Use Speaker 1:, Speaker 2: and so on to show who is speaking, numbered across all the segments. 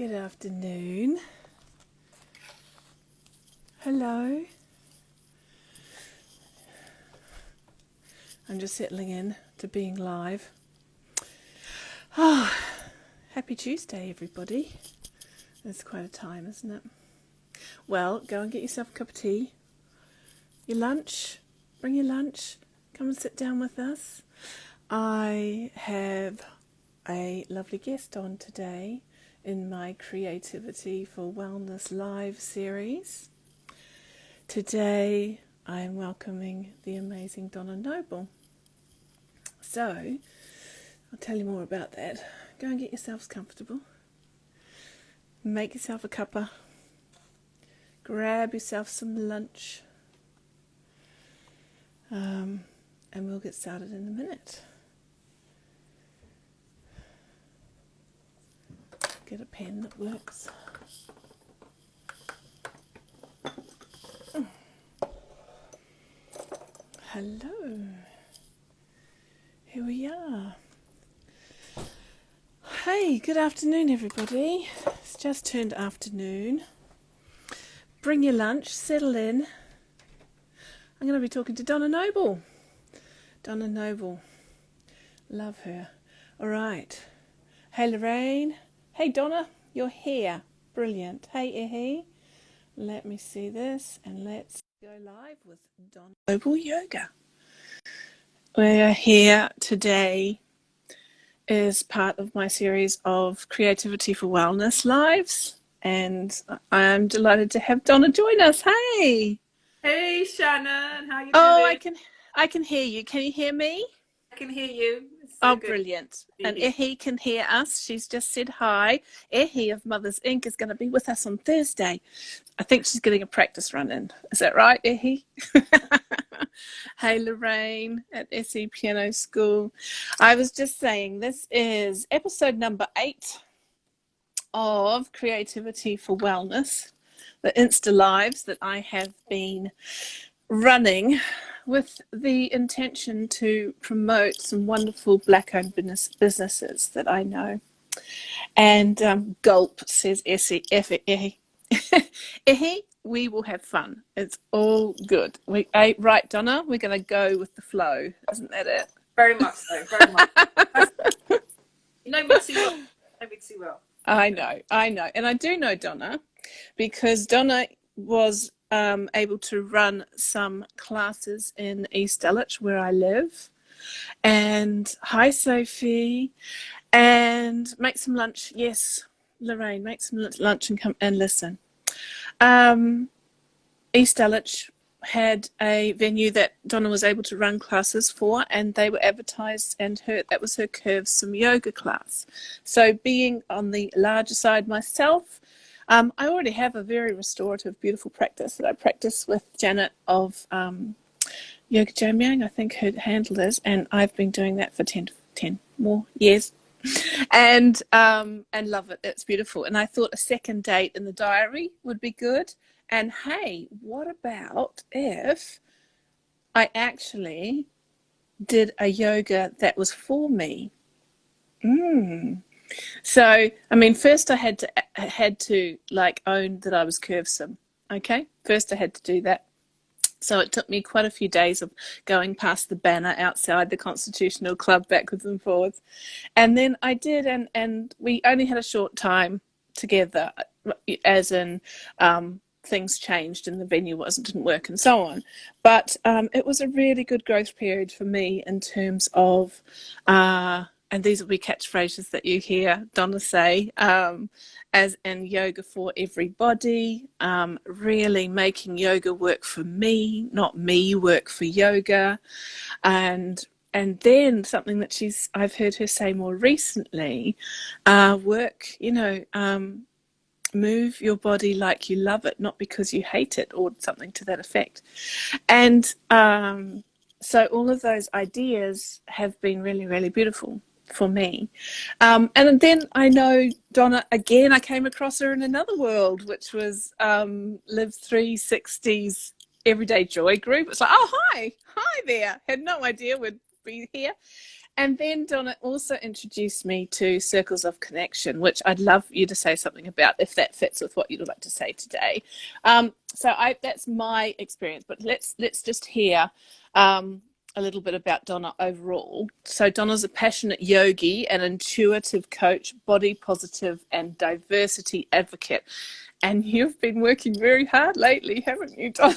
Speaker 1: Good afternoon. Hello. I'm just settling in to being live. Oh, happy Tuesday, everybody. It's quite a time, isn't it? Well, go and get yourself a cup of tea. Your lunch. Bring your lunch. Come and sit down with us. I have a lovely guest on today in my Creativity for Wellness live series. Today I am welcoming the amazing Donna Noble. So I'll tell you more about that. Go and get yourselves comfortable. Make yourself a cuppa. Grab yourself some lunch. And we'll get started in a minute. Get a pen that works. Hello. Here we are. Hey, good afternoon, everybody. It's just turned afternoon. Bring your lunch, settle in. I'm going to be talking to Donna Noble. Donna Noble. Love her. All right. Hey, Lorraine. Hey, Donna. You're here. Brilliant. Hey, Ehi. Let me see this and let's go live with Donna Noble Yoga. We're here today as part of my series of Creativity for Wellness lives, and I'm delighted to have Donna join us. Hey.
Speaker 2: Hey Shannon, how you
Speaker 1: Oh,
Speaker 2: doing?
Speaker 1: I can hear you. Can you hear me?
Speaker 2: I can hear you. It's
Speaker 1: Oh,
Speaker 2: so good.
Speaker 1: brilliant. And Ehi can hear us. She's just said hi. Ehi of Mother's Inc. is going to be with us on Thursday. I think she's getting a practice run in. Is that right, Ehi? Hey, Lorraine at SE Piano School. I was just saying, this is episode number 8 of Creativity for Wellness, the Insta Lives that I have been running with the intention to promote some wonderful Black-owned businesses that I know. And gulp, says Essie, Ehi. Ehi, we will have fun. It's all good. Right, Donna? We're going to go with the flow. Isn't that it?
Speaker 2: Very much so, very much. You know me too well. You know me too well.
Speaker 1: I know. And I do know Donna because Donna was able to run some classes in East Dulwich where I live. And hi, Sophie. And make some lunch. Yes, Lorraine, make some lunch and come and listen. East Dulwich had a venue that Donna was able to run classes for, and they were advertised, and that was her Curves Some Yoga class. So being on the larger side myself, I already have a very restorative, beautiful practice that I practice with Janet of Yoga Jamyang, I think her handle is, and I've been doing that for 10 more years. And love it. It's beautiful. And I thought a second date in the diary would be good. And hey, what about if I actually did a yoga that was for me? So, I mean, first I had to like own that I was curvesome. Okay, first I had to do that. So it took me quite a few days of going past the banner outside the Constitutional Club backwards and forwards. And then I did, and we only had a short time together, as in things changed and the venue didn't work and so on. But it was a really good growth period for me in terms of, and these will be catchphrases that you hear Donna say, as in yoga for everybody, really making yoga work for me, not me work for yoga. And then something that I've heard her say more recently, move your body like you love it, not because you hate it, or something to that effect. And so all of those ideas have been really, really beautiful for me. And then I know Donna, again, I came across her in another world, which was Live 360's Everyday Joy group. It's like, oh, hi there. Had no idea we'd be here. And then Donna also introduced me to Circles of Connection, which I'd love you to say something about if that fits with what you'd like to say today. That's my experience, but let's just hear a little bit about Donna overall. So Donna's a passionate yogi, an intuitive coach, body positive and diversity advocate. And you've been working very hard lately, haven't you, Donna?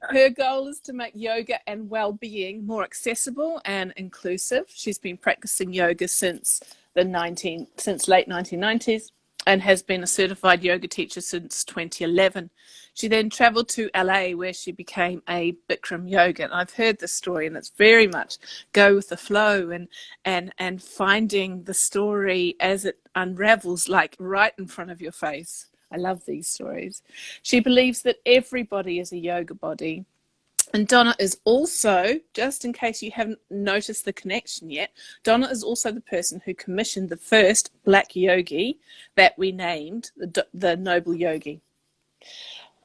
Speaker 1: Her goal is to make yoga and well-being more accessible and inclusive. She's been practicing yoga since late 1990s and has been a certified yoga teacher since 2011. She then traveled to LA where she became a Bikram yoga. And I've heard this story, and it's very much go with the flow and finding the story as it unravels, like right in front of your face. I love these stories. She believes that everybody is a yoga body. And Donna is also, just in case you haven't noticed the connection yet, Donna is also the person who commissioned the first black yogi that we named the Noble Yogi.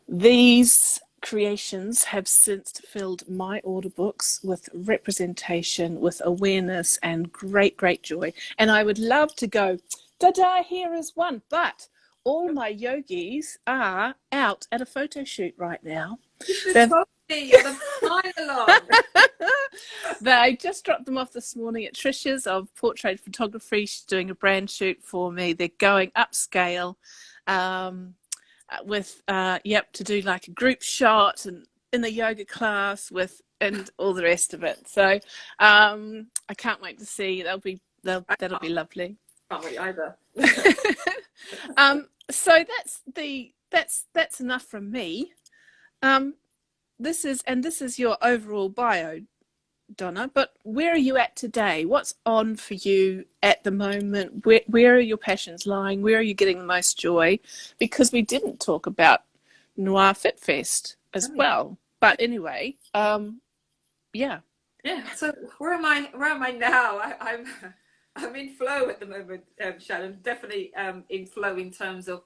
Speaker 1: These creations have since filled my order books with representation, with awareness and great, great joy. And I would love to go, da-da, here is one, but all my yogis are out at a photo shoot right now. I just dropped them off this morning at Trisha's of Portrait Photography. She's doing a brand shoot for me. They're going upscale to do like a group shot and in a yoga class and all the rest of it. So I can't wait to see. That'll be lovely.
Speaker 2: Can't wait either.
Speaker 1: So that's enough from me. This is your overall bio, Donna, but where are you at today? What's on for you at the moment? Where are your passions lying? Where are you getting the most joy? Because we didn't talk about Noir Fit Fest as well. But anyway, yeah.
Speaker 2: Yeah. So where am I now? I'm in flow at the moment, Shannon. Definitely in flow in terms of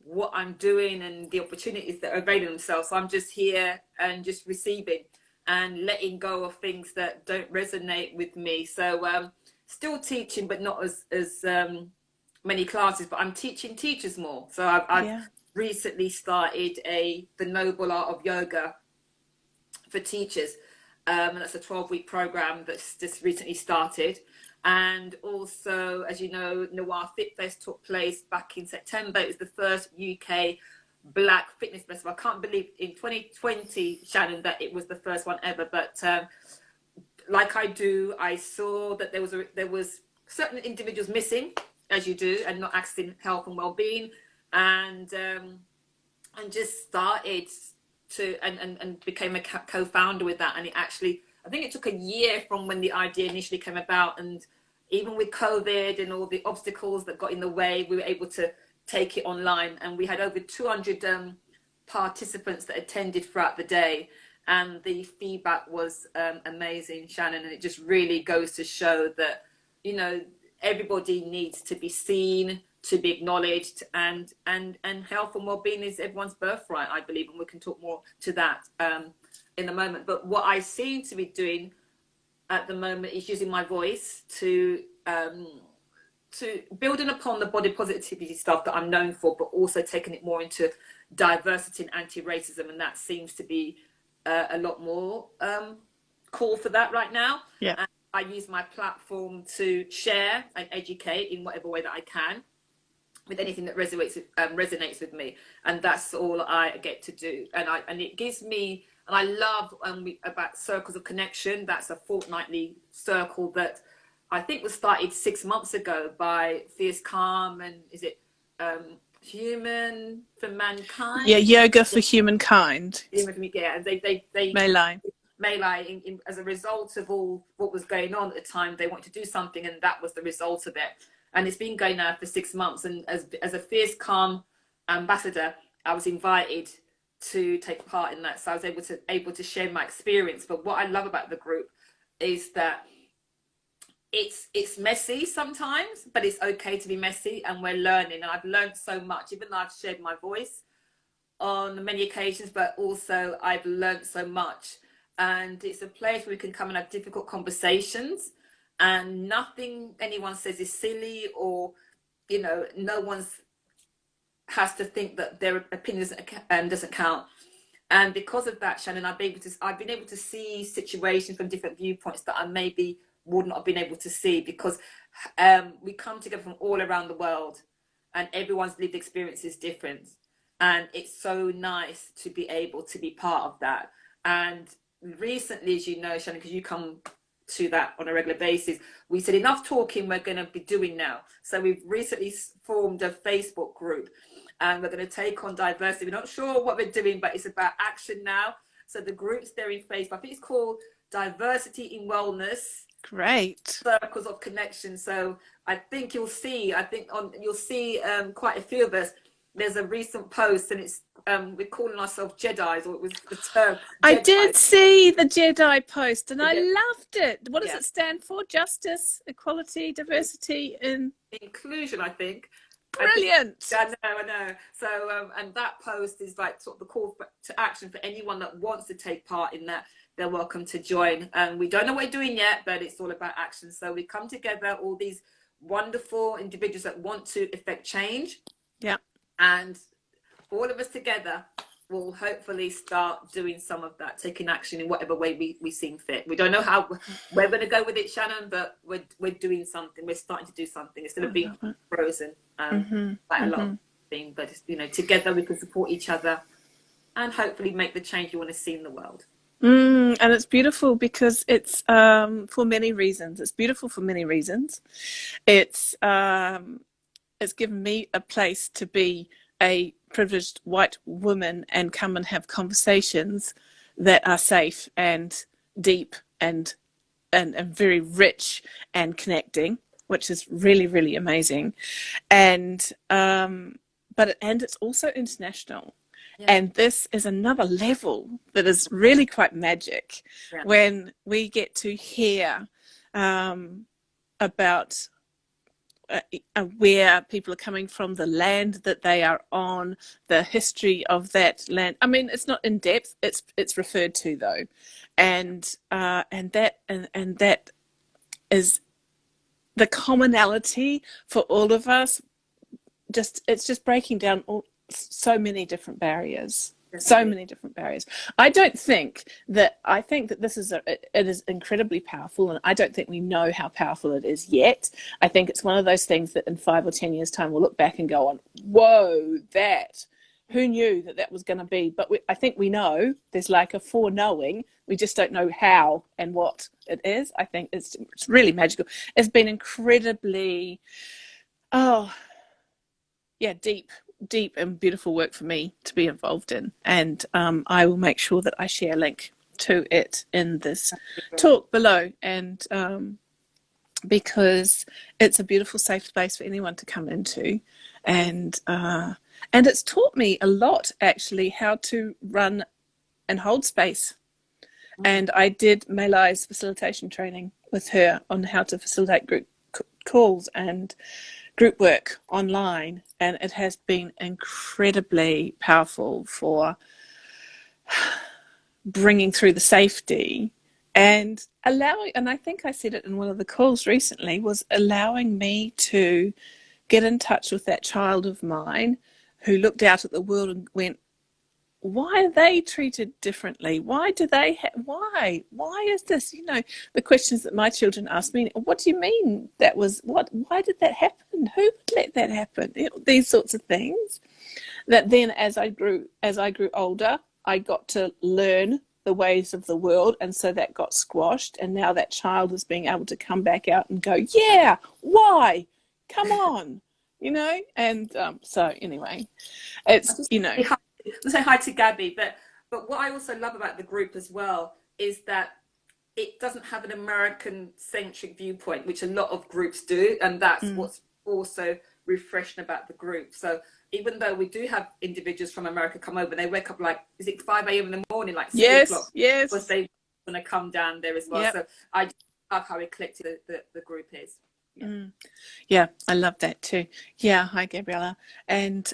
Speaker 2: what I'm doing and the opportunities that are availing themselves. So I'm just here and just receiving and letting go of things that don't resonate with me. So still teaching, but not as many classes, but I'm teaching teachers more. So I've recently started the Noble Art of Yoga for teachers. And that's a 12-week program that's just recently started. And also, as you know, Noir Fit Fest took place back in September. It was the first UK Black Fitness Festival. I can't believe in 2020, Shannon, that it was the first one ever. But like I saw that there was certain individuals missing, as you do, and not accessing health and well-being, and just started to and became a co-founder with that. And it actually, I think it took a year from when the idea initially came about, and even with COVID and all the obstacles that got in the way, we were able to take it online, and we had over 200 participants that attended throughout the day, and the feedback was amazing, Shannon. And it just really goes to show that, you know, everybody needs to be seen, to be acknowledged, and health and well-being is everyone's birthright, I believe, and we can talk more to that in a moment. But what I seem to be doing at the moment is using my voice to building upon the body positivity stuff that I'm known for, but also taking it more into diversity and anti-racism, and that seems to be a lot more call for that right now.
Speaker 1: Yeah.
Speaker 2: And I use my platform to share and educate in whatever way that I can with anything that resonates with me, and that's all I get to do. And it gives me, and I love about Circles of Connection. That's a fortnightly circle that I think was started 6 months ago by Fierce Calm, and is it Human for Mankind?
Speaker 1: Yeah, Yoga for Humankind.
Speaker 2: Yeah, and they Melee, as a result of all what was going on at the time, they wanted to do something, and that was the result of it. And it's been going now for 6 months. And as a Fierce Calm ambassador, I was invited to take part in that. So I was able to share my experience. But what I love about the group is that it's messy sometimes, but it's okay to be messy, and we're learning. And I've learned so much, even though I've shared my voice on many occasions, but also I've learned so much. and it's a place where we can come and have difficult conversations, and nothing anyone says is silly, or no one's has to think that their opinion doesn't count. And because of that, Shannon, I've been able to see situations from different viewpoints that I maybe would not have been able to see, because we come together from all around the world, and everyone's lived experience is different. And it's so nice to be able to be part of that. And recently, as you know, Shannon, because you come to that on a regular basis, we said enough talking, we're going to be doing now. So we've recently formed a Facebook group, and we're going to take on diversity. We're not sure what we're doing, but it's about action now. So the group's there in Facebook. I think it's called Diversity in Wellness.
Speaker 1: Great.
Speaker 2: Circles of Connection. So I think you'll see quite a few of us. There's a recent post, and it's we're calling ourselves Jedis, or it was the term Jedi.
Speaker 1: I did see the Jedi post, and I loved it. What does it stand for? Justice, equality, diversity, and
Speaker 2: inclusion, I think.
Speaker 1: Brilliant.
Speaker 2: I know. So, and that post is like sort of the call to action for anyone that wants to take part in that. They're welcome to join. And we don't know what we're doing yet, but it's all about action. So we come together, all these wonderful individuals that want to effect change.
Speaker 1: Yeah.
Speaker 2: And all of us together will hopefully start doing some of that, taking action in whatever way we seem fit. We don't know how we're going to go with it, Shannon, but we're doing something. We're starting to do something instead of being frozen. Quite a lot of things, but together we can support each other and hopefully make the change you want to see in the world.
Speaker 1: And it's beautiful because it's for many reasons. It's beautiful for many reasons. It's given me a place to be a privileged white woman and come and have conversations that are safe and deep and very rich and connecting, which is really, really amazing. And it's also international. Yeah. And this is another level that is really quite magic when we get to hear about where people are coming from, the land that they are on, the history of that land. I mean, it's not in depth; it's referred to though, and that is the commonality for all of us. It's just breaking down so many different barriers. So many different barriers. I think that this is it is incredibly powerful, and I don't think we know how powerful it is yet. I think it's one of those things that in 5 or 10 years' time we'll look back and go on, whoa, who knew that was going to be? But I think we know. There's like a foreknowing. We just don't know how and what it is. I think it's really magical. It's been incredibly, deep and beautiful work for me to be involved in, and I will make sure that I share a link to it in this talk below, and because it's a beautiful safe space for anyone to come into, and it's taught me a lot actually how to run and hold space. And I did Melai's facilitation training with her on how to facilitate group calls and group work online, and it has been incredibly powerful for bringing through the safety and allowing, and I think I said it in one of the calls recently, was allowing me to get in touch with that child of mine who looked out at the world and went, why are they treated differently? Why do they why is this? The questions that my children ask me, what do you mean that was why did that happen? Who would let that happen? These sorts of things that then as I grew older, I got to learn the ways of the world, and so that got squashed, and now that child is being able to come back out and go, yeah, why? Come on, and so anyway, it's
Speaker 2: say hi to Gabby, but what I also love about the group as well is that it doesn't have an American-centric viewpoint, which a lot of groups do, and that's what's also refreshing about the group. So even though we do have individuals from America come over, they wake up like, is it 5 a.m. in the morning, like 6 o'clock?
Speaker 1: Yes.
Speaker 2: Because they want to come down there as well. Yep. So I just love how eclectic the group is.
Speaker 1: Yeah, I love that too. Yeah, hi Gabriella, and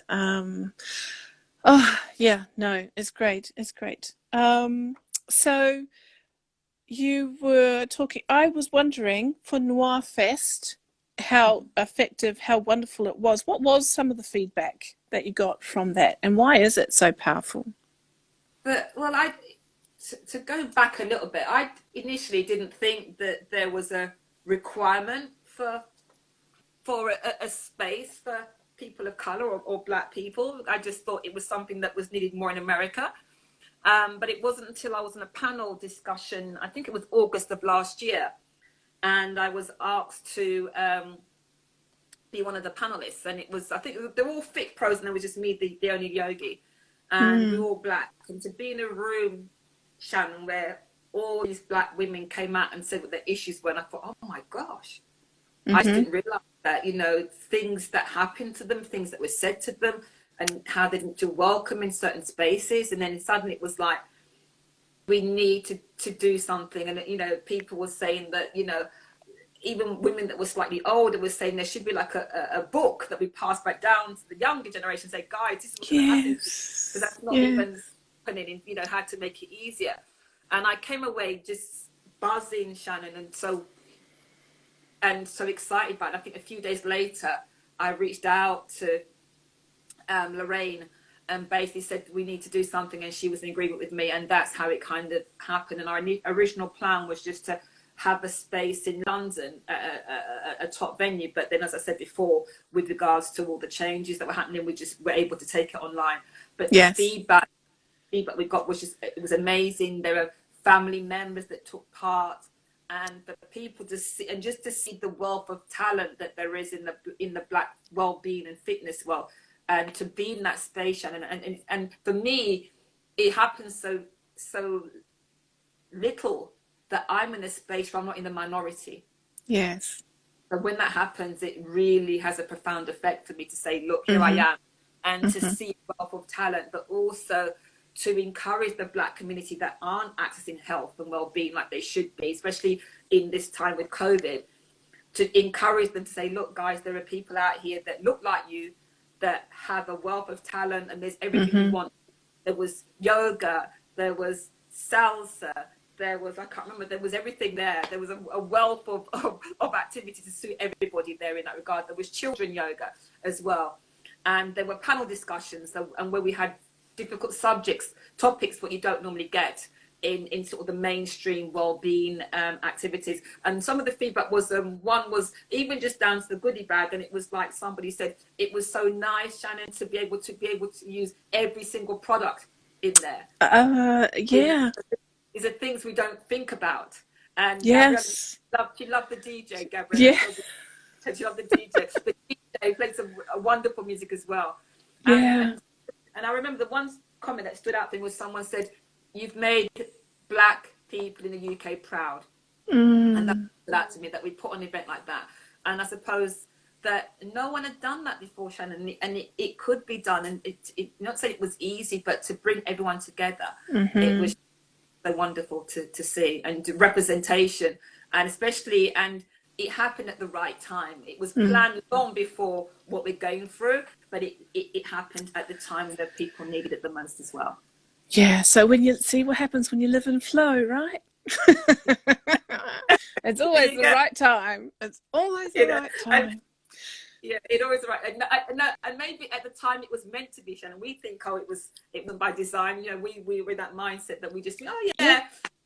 Speaker 1: it's great. So you were talking, I was wondering for Noir Fest how effective, how wonderful it was. What was some of the feedback that you got from that, and why is it so powerful?
Speaker 2: But well, to go back a little bit, I initially didn't think that there was a requirement for a space for people of color or black people. I just thought it was something that was needed more in America. But it wasn't until I was in a panel discussion, I think it was August of last year, and I was asked to be one of the panelists. And it was, I think they were all fit pros, and there was just me, the only yogi. And we were all black. And to be in a room, Shannon, where all these black women came out and said what their issues were, and I thought, oh my gosh, I just didn't realize that, you know, things that happened to them, things that were said to them, and how they didn't feel welcome in certain spaces. And then suddenly it was like, we need to do something. And, you know, people were saying that, you know, even women that were slightly older were saying there should be like a book that we pass back down to the younger generation, say, guys, this is what's going to happen. Because that's not even happening, and, you know, how to make it easier. And I came away just buzzing, Shannon, and so excited about it. I think a few days later, I reached out to Lorraine and basically said we need to do something, and she was in agreement with me, and that's how it kind of happened. And our original plan was just to have a space in London, a top venue, but then, as I said before, with regards to all the changes that were happening, we just were able to take it online. But the feedback we got was just, it was amazing. There were family members that took part, and the people to see the wealth of talent that there is in the black well-being and fitness world, and to be in that space. And for me, it happens so little that I'm in a space where I'm not in the minority.
Speaker 1: Yes.
Speaker 2: But when that happens, it really has a profound effect for me to say, look, here I am, and to see a wealth of talent, but also to encourage the black community that aren't accessing health and well-being like they should be, especially in this time with COVID, to encourage them to say, look, guys, there are people out here that look like you, that have a wealth of talent, and there's everything you want. There was yoga, there was salsa, there was, I can't remember, there was everything there. There was a wealth of activity to suit everybody there in that regard. There was children yoga as well. And there were panel discussions, and where we had difficult topics, what you don't normally get in sort of the mainstream well-being activities. And some of the feedback was, one was even just down to the goodie bag, and it was like somebody said, it was so nice, Shannon, to be able to use every single product in there. These are things we don't think about. And Gabrielle, she loved the DJ, Gabrielle. She loved the DJ. The DJ played some wonderful music as well. And I remember the one comment that stood out to me was someone said, you've made black people in the UK proud. And that stood out to me, that we put on an event like that. And I suppose that no one had done that before, Shannon, and it could be done. And it not say it was easy, but to bring everyone together, it was so wonderful to see, and representation, and especially, and it happened at the right time. It was planned long before what we're going through, but it happened at the time that people needed it the most as well.
Speaker 1: Yeah, so when you see what happens when you live in flow, right? It's always the right time. It's always the right time.
Speaker 2: It always right, and maybe at the time it was meant to be, Shannon. We think, it was by design. You know, we were in that mindset that we just think,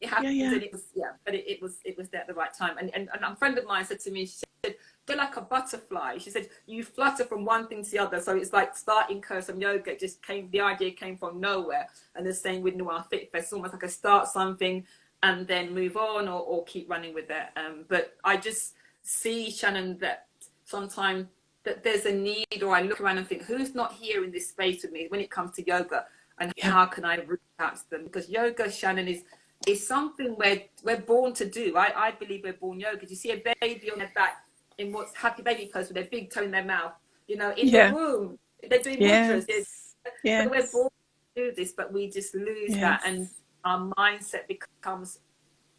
Speaker 2: it happened, and it was but it was there at the right time. And a friend of mine said to me, she said, "They're like a butterfly." She said, "You flutter from one thing to the other." So it's like starting Kursam Yoga. The idea came from nowhere, and the same with Noir Fit Fest. It's almost like I start something and then move on or keep running with it. But I just see, Shannon, that sometimes that there's a need, or I look around and think, who's not here in this space with me when it comes to yoga, and how can I reach out to them? Because yoga, Shannon, is something we're born to do. I believe we're born yoga. You see a baby on their back in what's happy baby pose with their big toe in their mouth, you know, in the womb, they're doing mudras. So we're born to do this, but we just lose that, and our mindset becomes,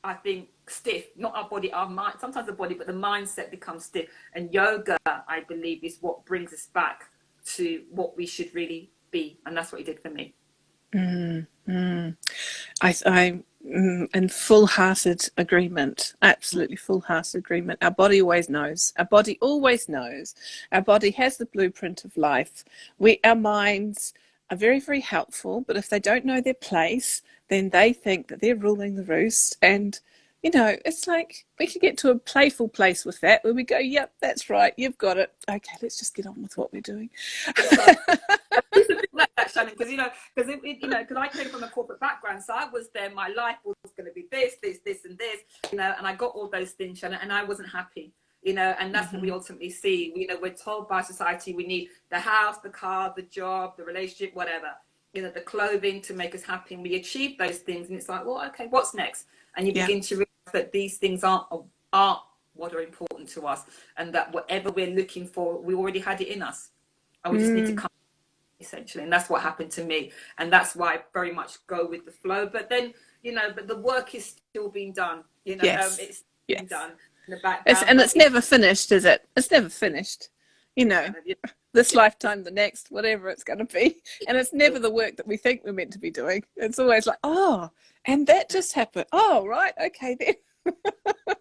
Speaker 2: I think, stiff. Not our body, our mind. Sometimes the body, but the mindset becomes stiff. And yoga, I believe, is what brings us back to what we should really be. And that's what it did for me.
Speaker 1: I And full-hearted agreement, absolutely full-hearted agreement. Our body always knows. Our body always knows. Our body has the blueprint of life. Our minds are very, very helpful, but if they don't know their place, then they think that they're ruling the roost. And, you know, it's like we can get to a playful place with that where we go, yep, that's right, you've got it. Okay, let's just get on with what we're doing.
Speaker 2: It's a bit like that, Shannon, because because I came from a corporate background, so I was there. My life was going to be this, and this, and I got all those things, Shannon, and I wasn't happy, and that's what we ultimately see. We're told by society we need the house, the car, the job, the relationship, whatever, the clothing to make us happy. And we achieve those things, and it's like, well, okay, what's next? And you begin to realize that these things aren't what are important to us, and that whatever we're looking for, we already had it in us, and we just need to come. Essentially, and that's what happened to me, and that's why I very much go with the flow. But then, but the work is still being done.
Speaker 1: Yes.
Speaker 2: It's being done in the background,
Speaker 1: and it's never finished, is it? It's never finished. This lifetime, the next, whatever it's going to be, and it's never the work that we think we're meant to be doing. It's always like, oh, and that just happened. Oh, right, okay then.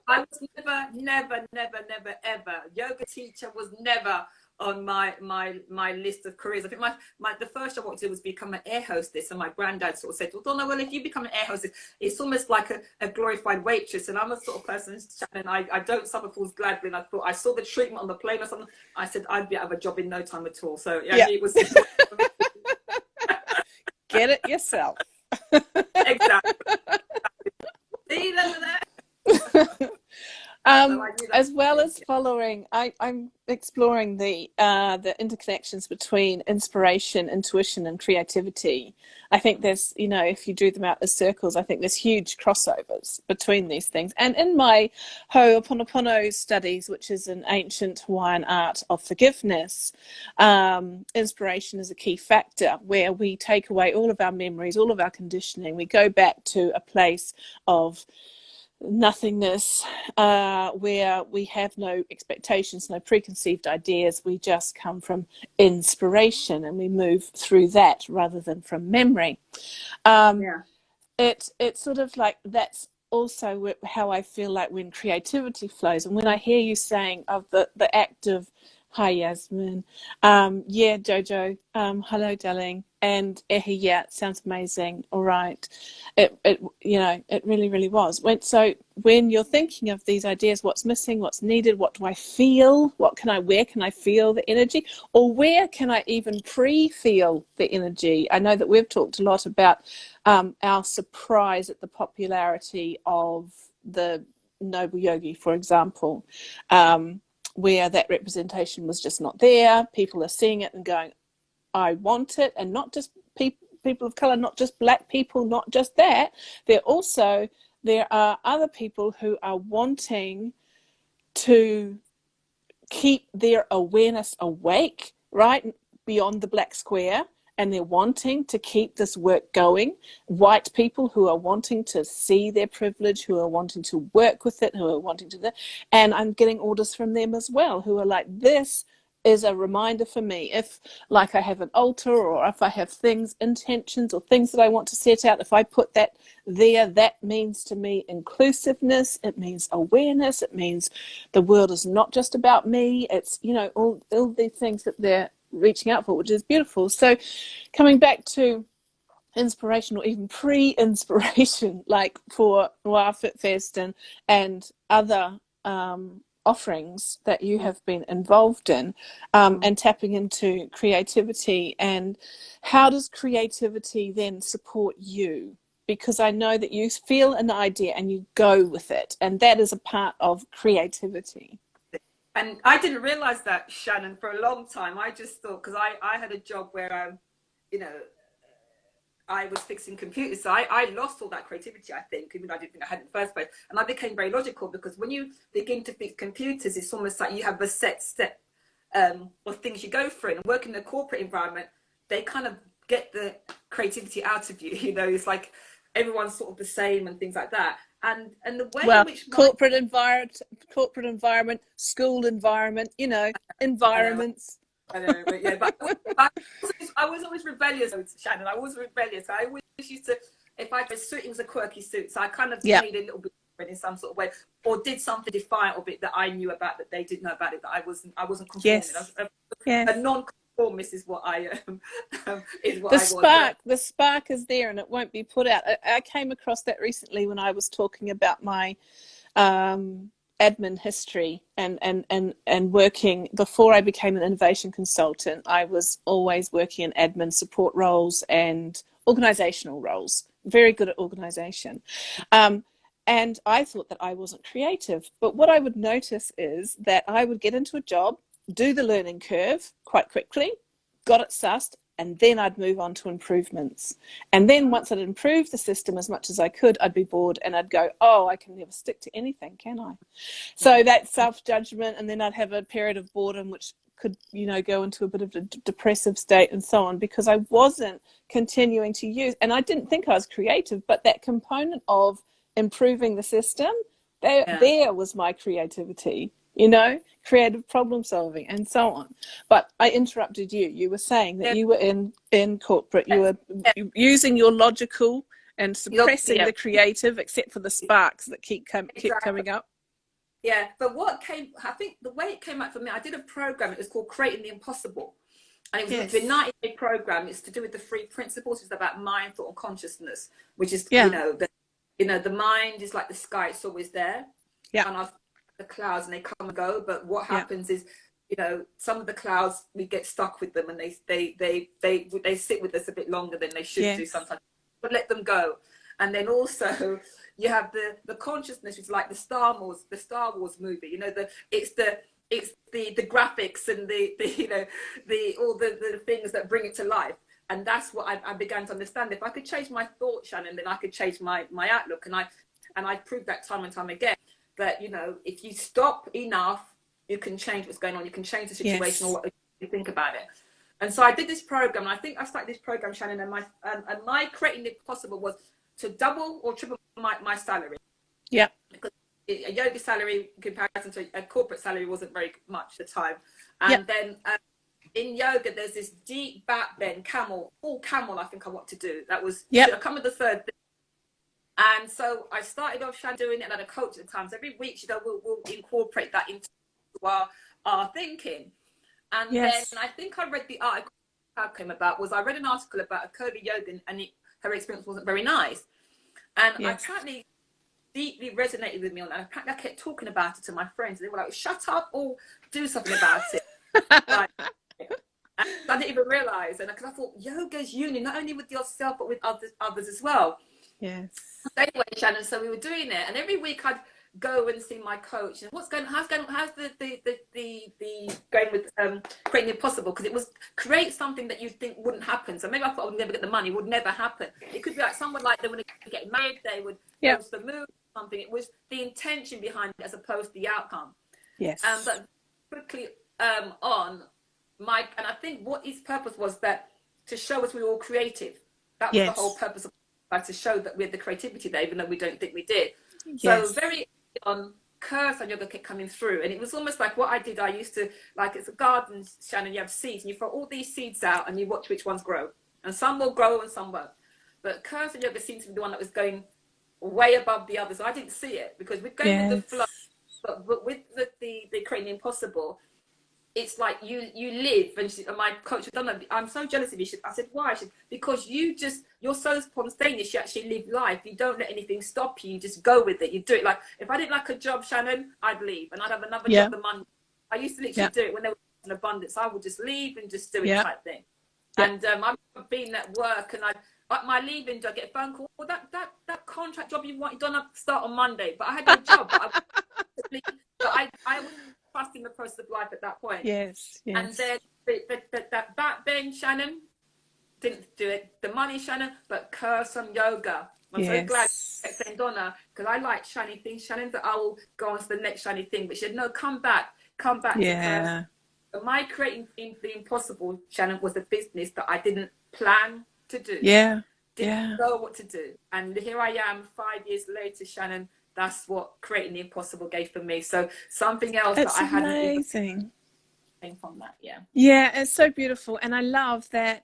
Speaker 2: I was never, ever. Yoga teacher was never on my list of careers. I think the first job I wanted to do was become an air hostess, and my granddad sort of said, well, Donna, well, if you become an air hostess, it's almost like a glorified waitress. And I'm a sort of person, Shannon, I don't suffer fools gladly. And I thought, I saw the treatment on the plane or something, I said I'd be out of a job in no time at all. So it was
Speaker 1: get it yourself.
Speaker 2: Exactly. See, look at that.
Speaker 1: As well as following, I'm exploring the interconnections between inspiration, intuition, and creativity. I think there's, if you drew them out as circles, I think there's huge crossovers between these things. And in my Ho'oponopono studies, which is an ancient Hawaiian art of forgiveness, inspiration is a key factor where we take away all of our memories, all of our conditioning. We go back to a place of nothingness, where we have no expectations, no preconceived ideas. We just come from inspiration, and we move through that rather than from memory. It's sort of like that's also how I feel like when creativity flows. And when I hear you saying of the act of, hi Yasmin, yeah Jojo, hello darling, and Ehi, yeah, it sounds amazing, all right, it really, really was. So when you're thinking of these ideas, what's missing, what's needed, what do I feel, where can I feel the energy, or where can I even pre-feel the energy? I know that we've talked a lot about our surprise at the popularity of the Noble Yogi, for example, where that representation was just not there. People are seeing it and going, I want it. And not just people of colour, not just black people, not just that. There are other people who are wanting to keep their awareness awake, right, beyond the black square. And they're wanting to keep this work going. White people who are wanting to see their privilege, who are wanting to work with it, who are wanting to... And I'm getting orders from them as well, who are like, this is a reminder for me. If, like, I have an altar, or if I have intentions or things that I want to set out, if I put that there, that means to me inclusiveness. It means awareness. It means the world is not just about me. It's, all the things that they're reaching out for, which is beautiful. So coming back to inspiration, or even pre-inspiration, like for Noir Fit Fest and other offerings that you have been involved in, and tapping into creativity, and how does creativity then support you? Because I know that you feel an idea and you go with it, and that is a part of creativity.
Speaker 2: And I didn't realize that, Shannon, for a long time. I just thought, because I had a job where, I was fixing computers. So I lost all that creativity, I think, even though I didn't think I had it in the first place. And I became very logical, because when you begin to fix computers, it's almost like you have a set step of things you go through. And working in a corporate environment, they kind of get the creativity out of you. It's like everyone's sort of the same and things like that. And the way in which
Speaker 1: corporate environment, school environment, environments.
Speaker 2: I know, but yeah, but I was always rebellious, Shannon. I was rebellious. I always used to if I was suit, it was a quirky suit. So I kind of
Speaker 1: Yeah.
Speaker 2: made a little bit different in some sort of way, or did something defiant of it that I knew about that they didn't know about it, that I wasn't conforming.
Speaker 1: Yes.
Speaker 2: A
Speaker 1: Yes.
Speaker 2: non-conformist is what I is what
Speaker 1: The
Speaker 2: I was.
Speaker 1: spark, the spark is there, and it won't be put out. I came across that recently when I was talking about my admin history and working. Before I became an innovation consultant, I was always working in admin support roles and organizational roles, very good at organization. And I thought that I wasn't creative, but what I would notice is that I would get into a job, do the learning curve quite quickly, got it sussed, and then I'd move on to improvements. And then once I'd improved the system as much as I could, I'd be bored and I'd go, oh, I can never stick to anything, can I? So that self-judgment, and then I'd have a period of boredom, which could, go into a bit of a depressive state and so on, because I wasn't continuing to use, and I didn't think I was creative, but that component of improving the system, there was my creativity, creative problem solving and so on. But I interrupted you. You were saying that you were in corporate, you were using your logical and suppressing the creative, except for the sparks that keep coming up.
Speaker 2: Yeah, but I think the way it came out for me, I did a program, it was called Creating the Impossible. And it was a 90-day program. It's to do with the 3 principles. It's about mind, thought, and consciousness, which is, the mind is like the sky, it's always there. Yeah. And the clouds, and they come and go. But what happens is, some of the clouds, we get stuck with them, and they sit with us a bit longer than they should do sometimes. But let them go. And then also you have the consciousness, which is like the Star Wars movie. It's the graphics and all the things that bring it to life. And that's what I began to understand. If I could change my thought, Shannon, then I could change my outlook. And I proved that time and time again, that if you stop enough, you can change what's going on. You can change the situation or what you think about it. And so I did this program. And I think I started this program, Shannon, and my Creating the Possible was to double or triple my salary. Yeah. Because a yoga salary in comparison to a corporate salary wasn't very much at the time. And then in yoga, there's this deep back bend, full camel, I think I want to do. That was, I come with the third thing. And so I started off doing it, and I had a coach at the time. So every week, we'll incorporate that into our thinking. And then I think I read the article that came about, I read an article about a curvy yoga, and her experience wasn't very nice. And apparently deeply resonated with me on that. Apparently I kept talking about it to my friends. They were like, shut up or do something about it. And I didn't even realize. And because I thought yoga is union, not only with yourself, but with others as well. Yes. Anyway, Shannon, so we were doing it. And every week I'd go and see my coach, and how's the going with Creating the Impossible, because it was create something that you think wouldn't happen. So maybe I thought I would never get the money, would never happen. It could be like someone, like they would get married, they would go to the moon, something. It was the intention behind it as opposed to the outcome. Yes. But quickly and I think what his purpose was, that to show us we were all creative. That was the whole purpose of it, to show that we had the creativity there, even though we don't think we did. So very curse on yoga kept coming through, and it was almost like what I did. I used to, like, it's a garden, Shannon, you have seeds, and you throw all these seeds out and you watch which ones grow, and some will grow and some won't. But curse on yoga seemed to be the one that was going way above the others. I didn't see it because we're going with the flow, but with the Creating the Impossible, it's like you live. And my coach, Donna, I'm so jealous of you. I said, why? She said, because you're so spontaneous. You actually live life. You don't let anything stop you. You just go with it. You do it. Like, if I didn't like a job, Shannon, I'd leave, and I'd have another job the Monday. I used to literally do it when there was an abundance. I would just leave and just do it type thing. And I've been at work, and my leaving, do I get a phone call? Well, that contract job you want, you don't have to start on Monday. But I had no job. But I was trusting the process of life at that point. Yes. And then that back bend, Shannon, didn't do it. The money, Shannon, but curse on yoga. I'm so glad saying Donna, because I like shiny things. Shannon, that I will go on to the next shiny thing. But she said, no, come back to curse. But my Creating the Impossible, Shannon, was a business that I didn't plan to do. Didn't know what to do. And here I am 5 years later, Shannon. That's what Creating the Impossible gave for me. So something else that I hadn't even came from that. Yeah,
Speaker 1: it's so beautiful. And I love that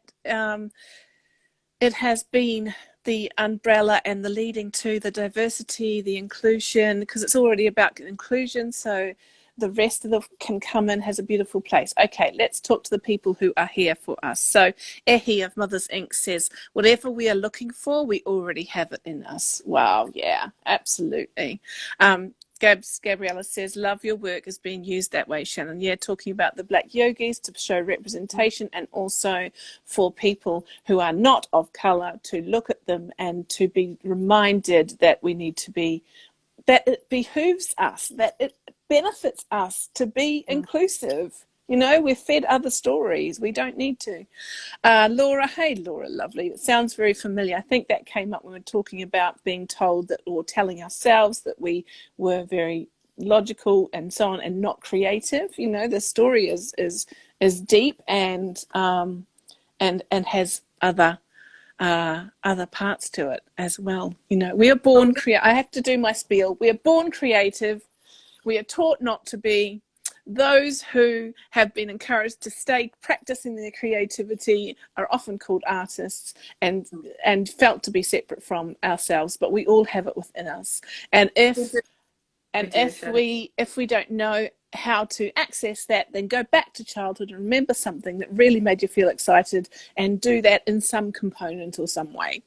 Speaker 1: it has been the umbrella and the leading to the diversity, the inclusion, because it's already about inclusion. So the rest of them can come in, has a beautiful place. Okay, let's talk to the people who are here for us. So Ehi of Mother's Inc. says, whatever we are looking for, we already have it in us. Wow, yeah, absolutely. Gabriella says, love your work is being used that way, Shannon. Yeah, talking about the black yogis to show representation, and also for people who are not of colour to look at them and to be reminded that we need to be, that it behooves us, that it benefits us to be inclusive. You know, we're fed other stories. We don't need to. Laura, hey, Laura, lovely. It sounds very familiar. I think that came up when we were talking about being told that, or telling ourselves that we were very logical and so on and not creative. You know, the story is deep and has other parts to it as well. You know, we are born I have to do my spiel. We are born creative. We are taught not to be. Those who have been encouraged to stay practicing their creativity are often called artists and felt to be separate from ourselves, but we all have it within us. And if we don't know how to access that, then go back to childhood and remember something that really made you feel excited and do that in some component or some way.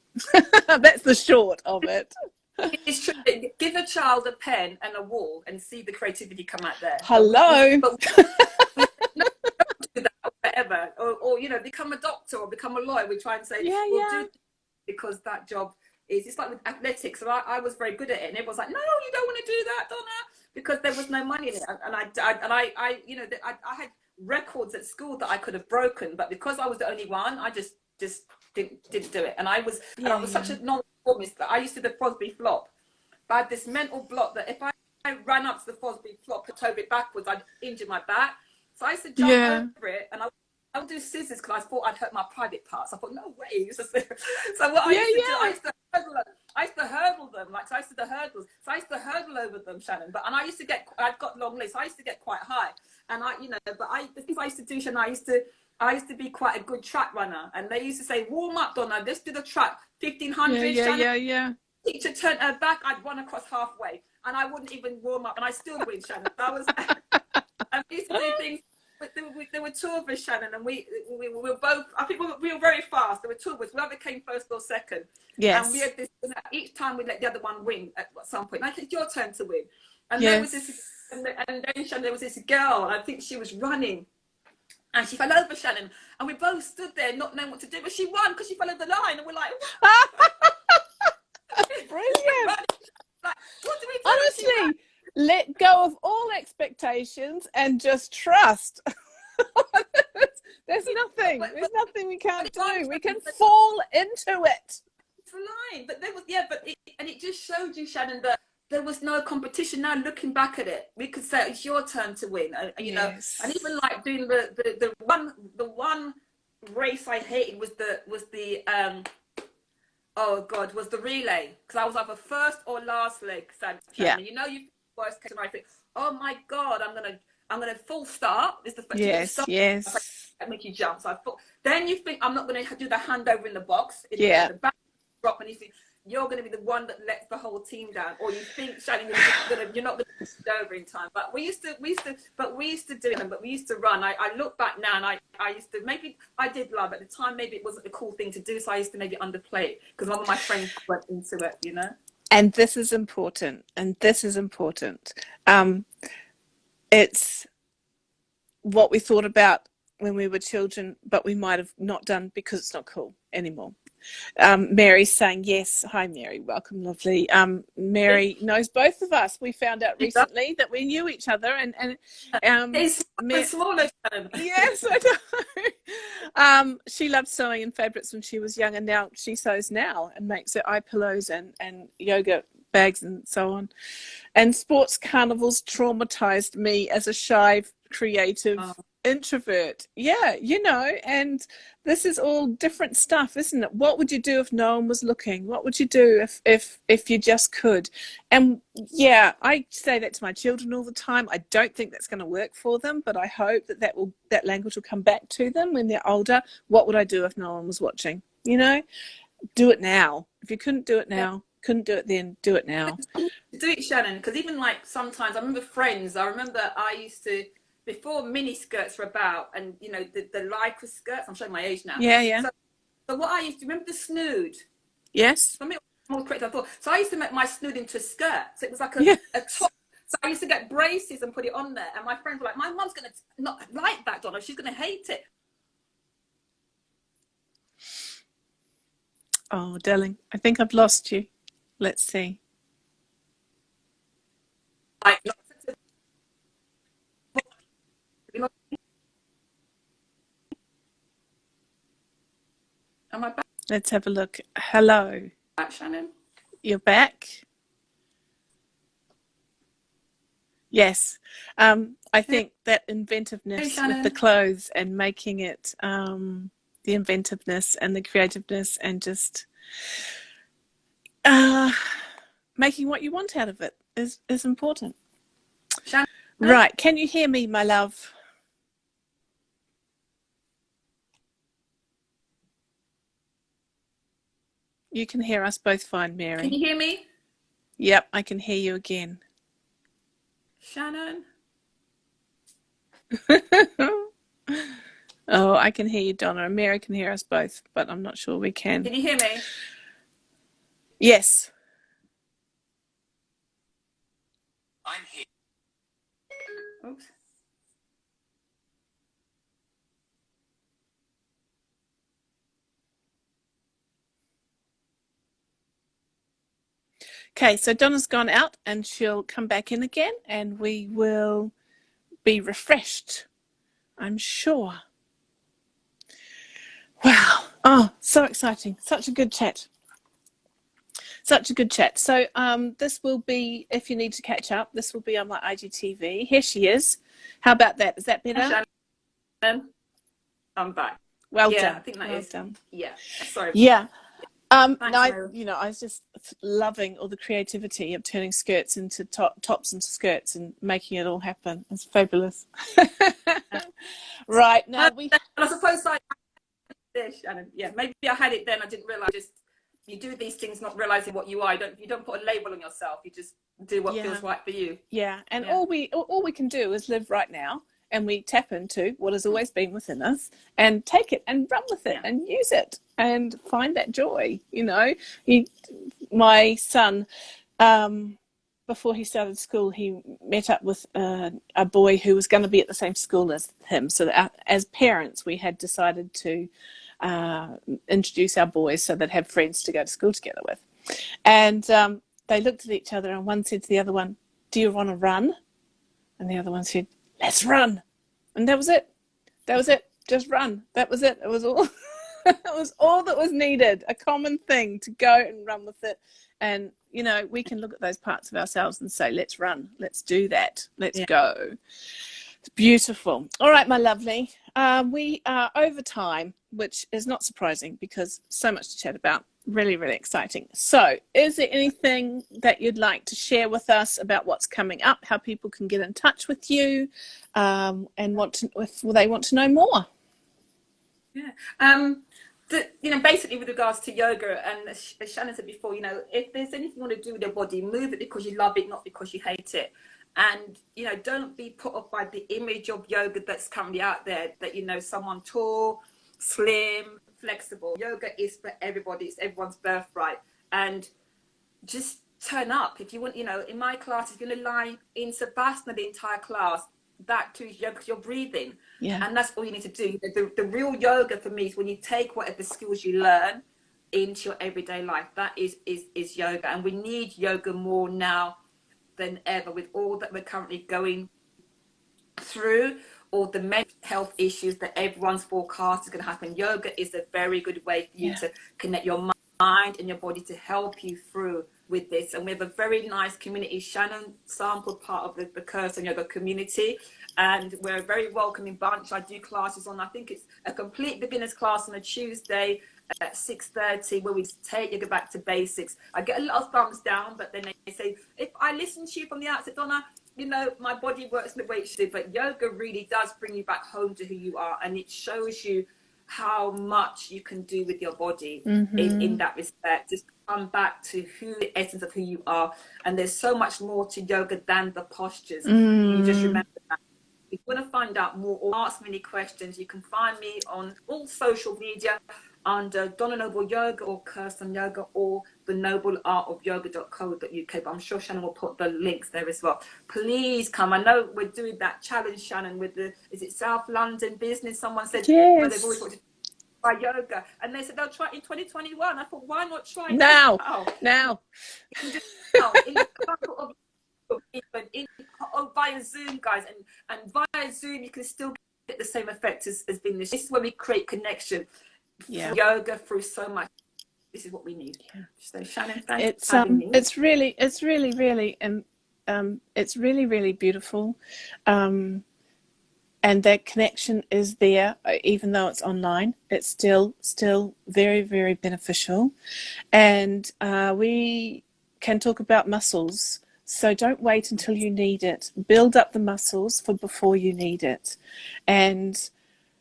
Speaker 1: That's the short of it.
Speaker 2: It's true. Give a child a pen and a wall and see the creativity come out there.
Speaker 1: Hello.
Speaker 2: But we don't do that or whatever. Or, you know, become a doctor or become a lawyer. We try and say, we'll do it because that job is, it's like with athletics. So I was very good at it. And everyone's like, no, you don't want to do that, Donna. Because there was no money in it. And I you know, I had records at school that I could have broken. But because I was the only one, I just didn't do it. And I was such a non-conformist that I used to do the Fosbury flop. But I had this mental block that if I ran up to the Fosbury flop and towed it backwards, I'd injure my back. So I used to jump over it, and I would do scissors because I thought I'd hurt my private parts. I thought, no way. So what I used to do, I used to hurdle them. Like, so I used to do hurdles. So I used to hurdle over them, Shannon. But I'd got long legs, so I used to get quite high. And the things I used to do, Shannon, I used to be quite a good track runner, and they used to say, warm up, Donna, let's do the track, 1500.
Speaker 1: Yeah.
Speaker 2: Teacher turned her back, I'd run across halfway, and I wouldn't even warm up, and I still win, Shannon. That was, and we used to do things, but there were two of us, Shannon, and we were both, I think we were very fast. There were two of us, whoever came first or second.
Speaker 1: Yes.
Speaker 2: And we had this, each time we'd let the other one win at some point. Like, it's your turn to win. And there was this, and then Shannon, there was this girl, I think she was running. And she fell over, Shannon, and we both stood there not knowing what to do, but she won because she fell over the line, and we're like,
Speaker 1: brilliant.
Speaker 2: Like, what do we do?
Speaker 1: Honestly, let go of all expectations and just trust. There's nothing we can't do. We can fall into it.
Speaker 2: It's fine, but there was, it just showed you, Shannon, that there was no competition. Now looking back at it, we could say it's your turn to win. You know, and even like doing the one race I hated was the relay, because I was either first or last leg. And you know, you worst case, and I think, oh my God, I'm gonna full start. Is the first I make you jump. So I thought, then you think I'm not gonna do the handover in the box. The back drop, and you think you're going to be the one that lets the whole team down, or you think, Shannon, you're not going to get over in time. But we used to do it, but we used to run. I look back now, and I used to, maybe I did love at the time, maybe it wasn't a cool thing to do, so I used to maybe underplay it because one of my friends went into it, you know.
Speaker 1: And this is important. It's what we thought about when we were children, but we might have not done because it's not cool anymore. Mary's saying yes. Hi, Mary. Welcome, lovely. Mary knows both of us. We found out recently that we knew each other, and
Speaker 2: it's smaller.
Speaker 1: Yes, I know. She loved sewing in fabrics when she was young, and now she sews now and makes her eye pillows and yoga bags and so on. And sports carnivals traumatized me as a shy, creative introvert. Yeah, you know, and this is all different stuff, isn't it? What would you do if no one was looking? What would you do if you just could? And yeah, I say that to my children all the time. I don't think that's going to work for them, but I hope that language will come back to them when they're older. What would I do if no one was watching? You know, do it now. If you couldn't do it now, couldn't do it then, do it now.
Speaker 2: Do it, Shannon, because even like sometimes I remember friends, I remember I used to, before mini skirts were about, and you know, the lycra skirts, I'm showing my age now.
Speaker 1: Yeah.
Speaker 2: So what I used to, remember the snood?
Speaker 1: Yes.
Speaker 2: Something more correct I thought. So I used to make my snood into a skirt. So it was like a
Speaker 1: Yes.
Speaker 2: top. So I used to get braces and put it on there. And my friends were like, my mum's going to not like that, Donna. She's going to hate it.
Speaker 1: Oh, darling, I think I've lost you. Let's see.
Speaker 2: Like, am I back,
Speaker 1: Let's have a look. Hello.
Speaker 2: Shannon?
Speaker 1: You're back? Yes. I think that inventiveness
Speaker 2: Hey,
Speaker 1: with the clothes and making it the inventiveness and the creativeness and just making what you want out of it is important.
Speaker 2: Shannon?
Speaker 1: Right. Can you hear me, my love? You can hear us both fine, Mary.
Speaker 2: Can you hear me?
Speaker 1: Yep, I can hear you again.
Speaker 2: Shannon?
Speaker 1: Oh, I can hear you, Donna. And Mary can hear us both, but I'm not sure we can.
Speaker 2: Can you hear me?
Speaker 1: Yes.
Speaker 2: I'm here. Oops.
Speaker 1: Okay, so Donna's gone out and she'll come back in again and we will be refreshed, I'm sure. Wow. Oh, so exciting. Such a good chat. Such a good chat. So this will be, if you need to catch up, this will be on my IGTV. Here she is. How about that? Is that better?
Speaker 2: Hi, Shannon. I'm back.
Speaker 1: Well
Speaker 2: yeah,
Speaker 1: done.
Speaker 2: I think that
Speaker 1: well
Speaker 2: is.
Speaker 1: Done.
Speaker 2: Yeah. Sorry.
Speaker 1: Yeah.
Speaker 2: Thanks,
Speaker 1: I was just loving all the creativity of turning skirts into tops into skirts and making it all happen. It's fabulous. Right now
Speaker 2: I suppose like this, Shannon. Yeah, maybe I had it then. I didn't realize. Just you do these things not realizing what you are. You don't put a label on yourself. You just do what feels right for you.
Speaker 1: Yeah, and all we can do is live right now, and we tap into what has always been within us and take it and run with it and use it and find that joy. You know, my son, before he started school, he met up with a boy who was going to be at the same school as him. So that as parents, we had decided to introduce our boys so they'd have friends to go to school together with. And they looked at each other and one said to the other one, "Do you want to run?" And the other one said, "Let's run." And that was it. That was it. Just run. That was it. It was all it was all that was needed. A common thing to go and run with it. And, you know, we can look at those parts of ourselves and say, let's run. Let's do that. Let's go. It's beautiful. All right, my lovely. We are over time, which is not surprising because so much to chat about. Really, really exciting. So is there anything that you'd like to share with us about what's coming up, how people can get in touch with you, and if they want to know more?
Speaker 2: Yeah. Basically with regards to yoga, and as Shannon said before, if there's anything you want to do with your body, move it because you love it, not because you hate it. And, don't be put off by the image of yoga that's currently out there, that, someone tall, slim, flexible. Yoga is for everybody. It's everyone's birthright. And just turn up. If you want, in my class, if you're going to lie in Savasana the entire class, that too is yoga because you're breathing.
Speaker 1: Yeah.
Speaker 2: And that's all you need to do. The real yoga for me is when you take whatever skills you learn into your everyday life. That is yoga. And we need yoga more now than ever with all that we're currently going through, all the mental health issues that everyone's forecast is going to happen. Yoga is a very good way for you to connect your mind and your body to help you through with this. And we have a very nice community. Shannon sampled part of the Curse Yoga community, and we're a very welcoming bunch. I do classes on, I think it's a complete beginner's class on a Tuesday at 6:30 where we take yoga back to basics. I get a lot of thumbs down, but then they say, if I listen to you from the outset, Donna, my body works the way it should, but yoga really does bring you back home to who you are, and it shows you how much you can do with your body in that respect. Just come back to who the essence of who you are. And there's so much more to yoga than the postures. You just remember that. If you want to find out more or ask me any questions, you can find me on all social media under Donna Noble Yoga or Kirsten Yoga or the Noble Art of Yoga.co.uk. But I'm sure Shannon will put the links there as well. Please come. I know we're doing that challenge, Shannon, with is it South London business? Someone said, well, they've always wanted to try yoga, and they said they'll try it in 2021. I thought, why not try
Speaker 1: now?
Speaker 2: Now. You can do it now in the couple of even via Zoom, guys, and via Zoom you can still get the same effect as being this. This is where we create connection. Yoga through so much. This is what we need. So Shannon, thanks for having me.
Speaker 1: It's really really beautiful, and that connection is there, even though it's online. It's still very, very beneficial, and we can talk about muscles. So don't wait until you need it. Build up the muscles for before you need it, and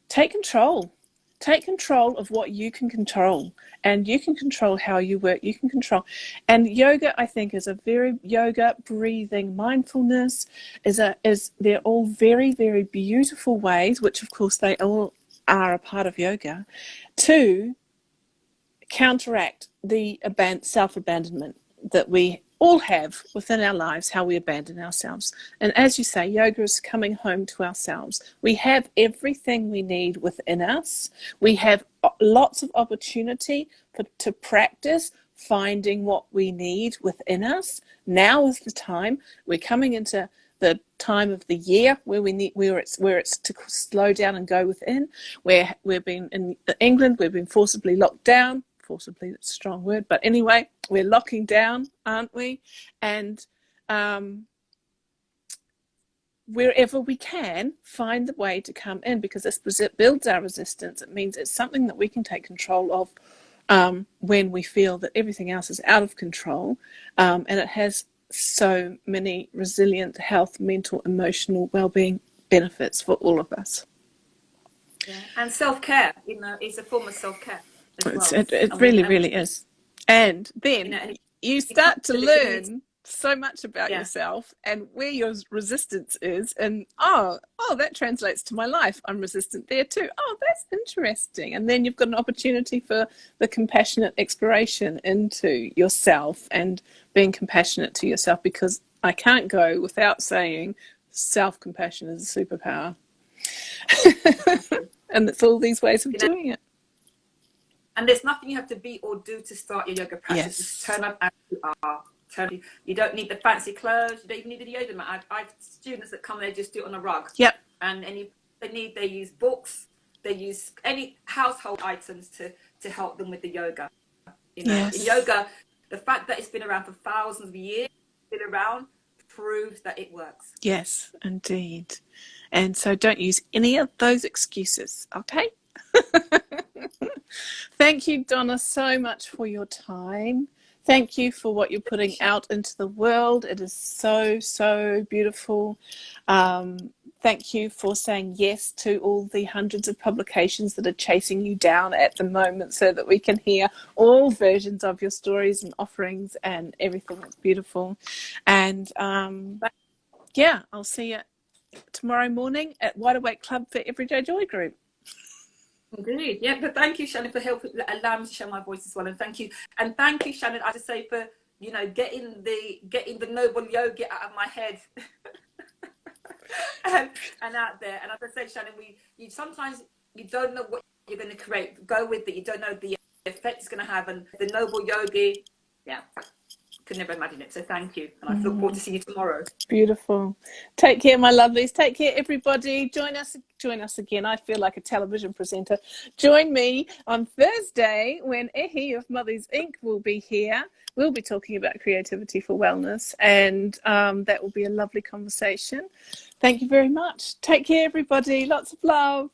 Speaker 1: take control. Take control of what you can control, and you can control how you work. You can control, and yoga, I think, is a very yoga, breathing, mindfulness they're all very, very beautiful ways, which of course they all are a part of yoga, to counteract the self-abandonment that we all have within our lives, how we abandon ourselves. And as you say, yoga is coming home to ourselves. We have everything we need within us. We have lots of opportunity to practice finding what we need within us. Now is the time. We're coming into the time of the year where it's to slow down and go within. We've been in England, we've been forcibly locked down. Forcibly, that's a strong word, but anyway, we're locking down, aren't we? And wherever we can, find the way to come in, because this builds our resistance. It means it's something that we can take control of when we feel that everything else is out of control, and it has so many resilient health, mental, emotional well-being benefits for all of us.
Speaker 2: Yeah. And self-care, it's a form of self-care.
Speaker 1: It really is. And then you start to learn so much about yourself and where your resistance is, and that translates to my life. I'm resistant there too. Oh, that's interesting. And then you've got an opportunity for the compassionate exploration into yourself and being compassionate to yourself, because I can't go without saying self-compassion is a superpower. And it's all these ways of doing it.
Speaker 2: And there's nothing you have to be or do to start your yoga practice.
Speaker 1: Yes.
Speaker 2: Just turn up as you are. You don't need the fancy clothes. You don't even need the yoga mat. I have students that come, they just do it on a rug.
Speaker 1: Yep.
Speaker 2: And they use books. They use any household items to help them with the yoga.
Speaker 1: Yes.
Speaker 2: In yoga, the fact that it's been around for thousands of years, proves that it works.
Speaker 1: Yes, indeed. And so don't use any of those excuses, okay? Thank you, Donna, so much for your time. Thank you for what you're putting out into the world. It is so, so beautiful. Thank you for saying yes to all the hundreds of publications that are chasing you down at the moment, so that we can hear all versions of your stories and offerings and everything that's beautiful. And I'll see you tomorrow morning at Wide Awake Club for Everyday Joy Group.
Speaker 2: Indeed, yeah. But thank you, Shannon, for allowing me to share my voice as well. And thank you, Shannon, I just say, for getting the noble yoga out of my head and out there. And as I said, Shannon, you sometimes you don't know what you're going to create. Go with it. You don't know the effect it's going to have, and the noble yogi. Yeah. Could never imagine it. So thank you, and I look forward to seeing you tomorrow. Beautiful.
Speaker 1: Take care, my lovelies. Take care, everybody. Join us again. I feel like a television presenter. Join me on Thursday when Ehi of Mothers Inc. will be here. We'll be talking about creativity for wellness, and that will be a lovely conversation. Thank you very much. Take care, everybody. Lots of love.